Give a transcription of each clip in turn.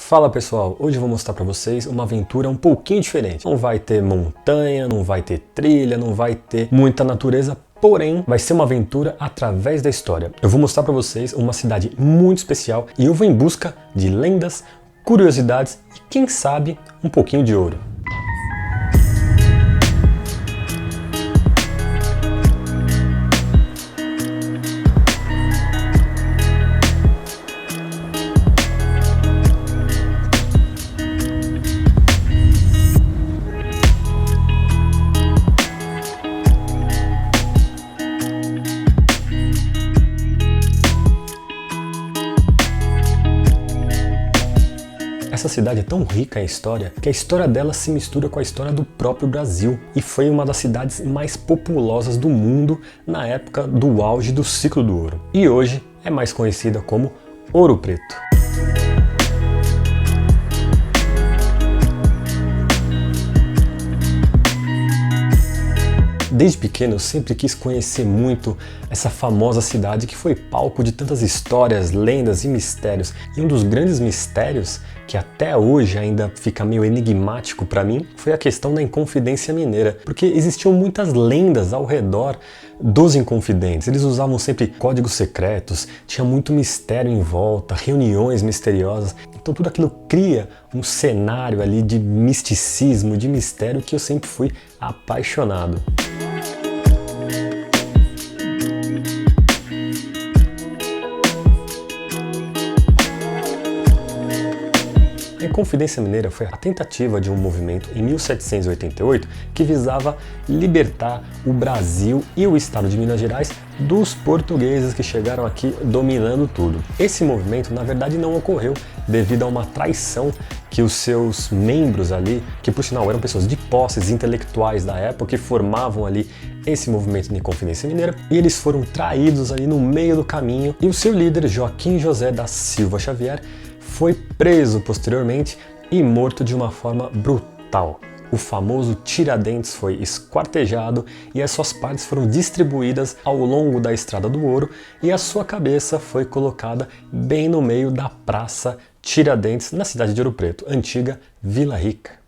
Fala pessoal, hoje eu vou mostrar para vocês uma aventura um pouquinho diferente. Não vai ter montanha, não vai ter trilha, não vai ter muita natureza, porém vai ser uma aventura através da história. Eu vou mostrar para vocês uma cidade muito especial e eu vou em busca de lendas, curiosidades e quem sabe um pouquinho de ouro. Essa cidade é tão rica em história que a história dela se mistura com a história do próprio Brasil e foi uma das cidades mais populosas do mundo na época do auge do ciclo do ouro. E hoje é mais conhecida como Ouro Preto. Desde pequeno eu sempre quis conhecer muito essa famosa cidade que foi palco de tantas histórias, lendas e mistérios. E um dos grandes mistérios, que até hoje ainda fica meio enigmático para mim, foi a questão da Inconfidência Mineira. Porque existiam muitas lendas ao redor dos Inconfidentes. Eles usavam sempre códigos secretos, tinha muito mistério em volta, reuniões misteriosas. Então tudo aquilo cria um cenário ali de misticismo, de mistério que eu sempre fui apaixonado. A Inconfidência Mineira foi a tentativa de um movimento em 1788 que visava libertar o Brasil e o estado de Minas Gerais dos portugueses que chegaram aqui dominando tudo. Esse movimento na verdade não ocorreu devido a uma traição que os seus membros ali, que por sinal eram pessoas de posses intelectuais da época, que formavam ali esse movimento de Inconfidência Mineira, e eles foram traídos ali no meio do caminho e o seu líder, Joaquim José da Silva Xavier, foi preso posteriormente e morto de uma forma brutal. O famoso Tiradentes foi esquartejado e as suas partes foram distribuídas ao longo da Estrada do Ouro e a sua cabeça foi colocada bem no meio da Praça Tiradentes, na cidade de Ouro Preto, antiga Vila Rica.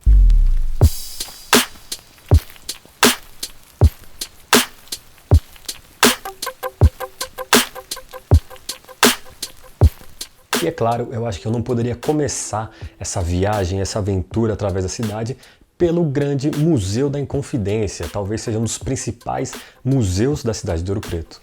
E é claro, eu acho que eu não poderia começar essa viagem, essa aventura através da cidade pelo grande Museu da Inconfidência, talvez seja um dos principais museus da cidade de Ouro Preto.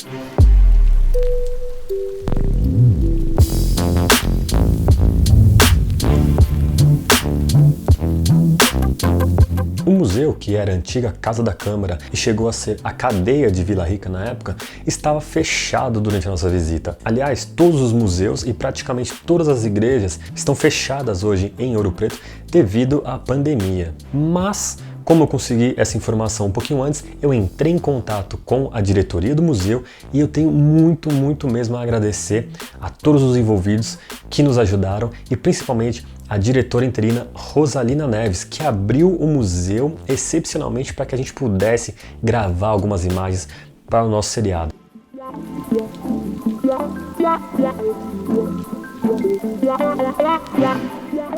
O museu, que era a antiga Casa da Câmara e chegou a ser a cadeia de Vila Rica na época, estava fechado durante a nossa visita. Aliás, todos os museus e praticamente todas as igrejas estão fechadas hoje em Ouro Preto devido à pandemia. Mas, como eu consegui essa informação um pouquinho antes, eu entrei em contato com a diretoria do museu e eu tenho muito mesmo a agradecer a todos os envolvidos que nos ajudaram e principalmente a diretora interina Rosalina Neves, que abriu o museu excepcionalmente para que a gente pudesse gravar algumas imagens para o nosso seriado.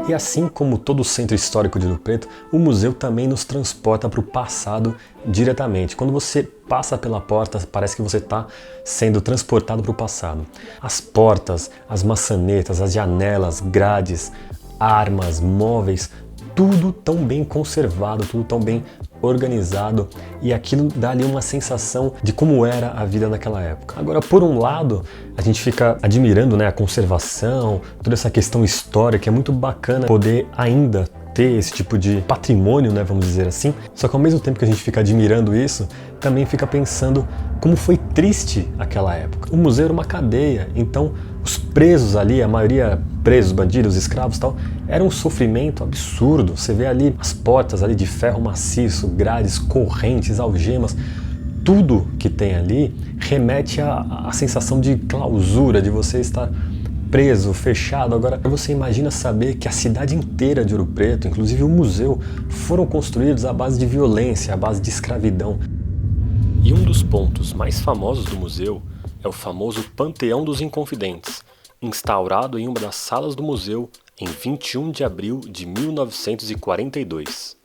E assim como todo o centro histórico de Ouro Preto, o museu também nos transporta para o passado diretamente. Quando você passa pela porta, parece que você está sendo transportado para o passado. As portas, as maçanetas, as janelas, grades, armas, móveis, tudo tão bem conservado, tudo tão bem organizado e aquilo dá ali uma sensação de como era a vida naquela época. Agora, por um lado, a gente fica admirando, né, a conservação, toda essa questão histórica, é muito bacana poder ainda ter esse tipo de patrimônio, né, vamos dizer assim. Só que ao mesmo tempo que a gente fica admirando isso, também fica pensando como foi triste aquela época. O museu era uma cadeia, então os presos ali, a maioria presos, bandidos, escravos e tal, era um sofrimento absurdo. Você vê ali as portas ali de ferro maciço, grades, correntes, algemas, tudo que tem ali remete à sensação de clausura, de você estar preso, fechado. Agora você imagina saber que a cidade inteira de Ouro Preto, inclusive o museu, foram construídos à base de violência, à base de escravidão. E um dos pontos mais famosos do museu é o famoso Panteão dos Inconfidentes, instaurado em uma das salas do museu em 21 de abril de 1942.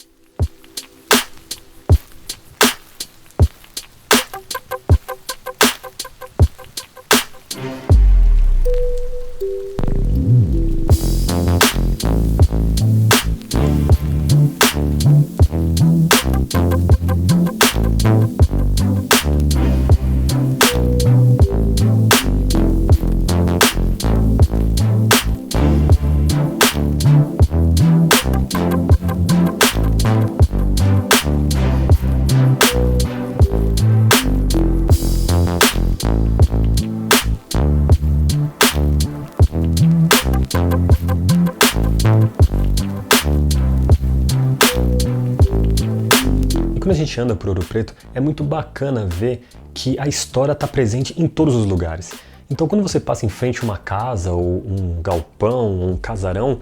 Quando a gente anda por Ouro Preto, é muito bacana ver que a história está presente em todos os lugares. Então, quando você passa em frente a uma casa, ou um galpão, ou um casarão,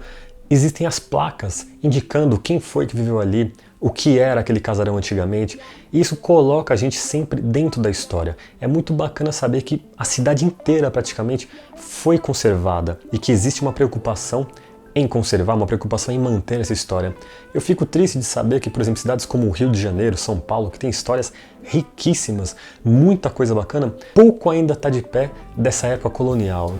existem as placas indicando quem foi que viveu ali, o que era aquele casarão antigamente. E isso coloca a gente sempre dentro da história. É muito bacana saber que a cidade inteira, praticamente, foi conservada e que existe uma preocupação em conservar, uma preocupação em manter essa história. Eu fico triste de saber que, por exemplo, cidades como o Rio de Janeiro, São Paulo, que tem histórias riquíssimas, muita coisa bacana, pouco ainda está de pé dessa época colonial.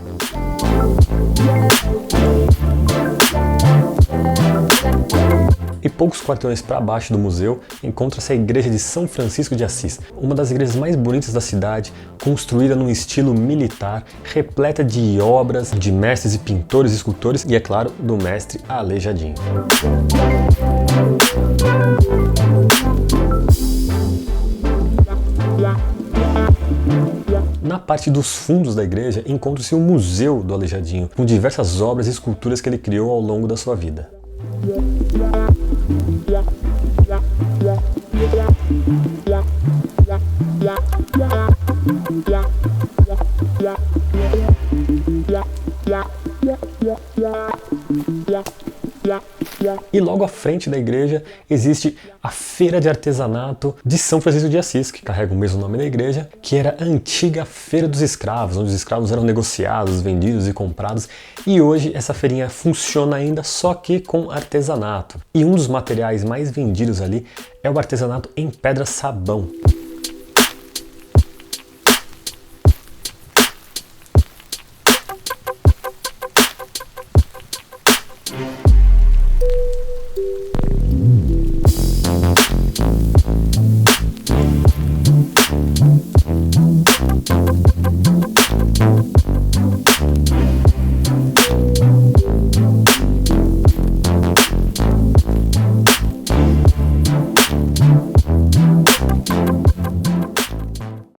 E poucos quarteirões para baixo do museu encontra-se a igreja de São Francisco de Assis, uma das igrejas mais bonitas da cidade, construída num estilo militar, repleta de obras de mestres e pintores e escultores e, é claro, do mestre Aleijadinho. Na parte dos fundos da igreja encontra-se o Museu do Aleijadinho, com diversas obras e esculturas que ele criou ao longo da sua vida. E logo à frente da igreja existe a Feira de Artesanato de São Francisco de Assis, que carrega o mesmo nome da igreja, que era a antiga Feira dos Escravos, onde os escravos eram negociados, vendidos e comprados. E hoje essa feirinha funciona ainda, só que com artesanato. E um dos materiais mais vendidos ali é o artesanato em pedra-sabão.